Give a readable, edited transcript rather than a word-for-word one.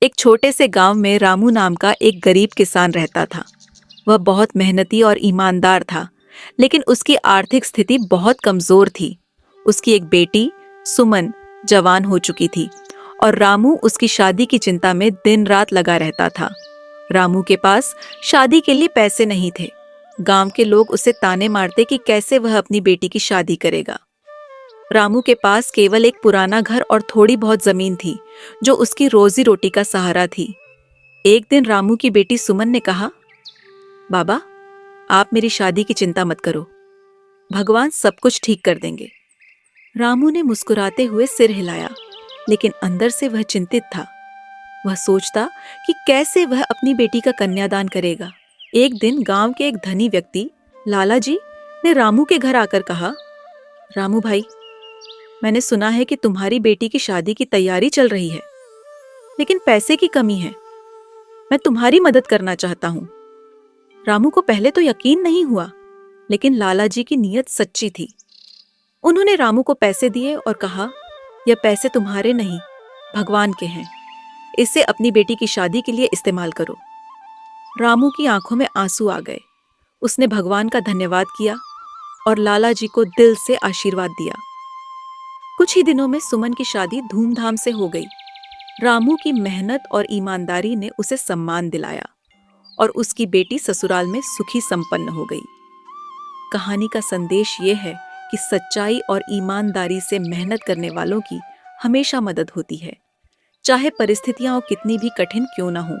एक छोटे से गांव में रामू नाम का एक गरीब किसान रहता था। वह बहुत मेहनती और ईमानदार था, लेकिन उसकी आर्थिक स्थिति बहुत कमजोर थी। उसकी एक बेटी सुमन जवान हो चुकी थी और रामू उसकी शादी की चिंता में दिन रात लगा रहता था। रामू के पास शादी के लिए पैसे नहीं थे। गांव के लोग उसे ताने मारते कि कैसे वह अपनी बेटी की शादी करेगा। रामू के पास केवल एक पुराना घर और थोड़ी बहुत जमीन थी, जो उसकी रोजी रोटी का सहारा थी। एक दिन रामू की बेटी सुमन ने कहा, बाबा, आप मेरी शादी की चिंता मत करो, भगवान सब कुछ ठीक कर देंगे। रामू ने मुस्कुराते हुए सिर हिलाया, लेकिन अंदर से वह चिंतित था। वह सोचता कि कैसे वह अपनी बेटी का कन्यादान करेगा। एक दिन गांव के एक धनी व्यक्ति लाला जी ने रामू के घर आकर कहा, रामू भाई, मैंने सुना है कि तुम्हारी बेटी की शादी की तैयारी चल रही है, लेकिन पैसे की कमी है। मैं तुम्हारी मदद करना चाहता हूँ। रामू को पहले तो यकीन नहीं हुआ, लेकिन लाला जी की नीयत सच्ची थी। उन्होंने रामू को पैसे दिए और कहा, यह पैसे तुम्हारे नहीं, भगवान के हैं। इसे अपनी बेटी की शादी के लिए इस्तेमाल करो। रामू की आंखों में आंसू आ गए। उसने भगवान का धन्यवाद किया और लाला जी को दिल से आशीर्वाद दिया। कुछ ही दिनों में सुमन की शादी धूमधाम से हो गई। रामू की मेहनत और ईमानदारी ने उसे सम्मान दिलाया और उसकी बेटी ससुराल में सुखी संपन्न हो गई। कहानी का संदेश ये है कि सच्चाई और ईमानदारी से मेहनत करने वालों की हमेशा मदद होती है, चाहे परिस्थितियां कितनी भी कठिन क्यों ना हो।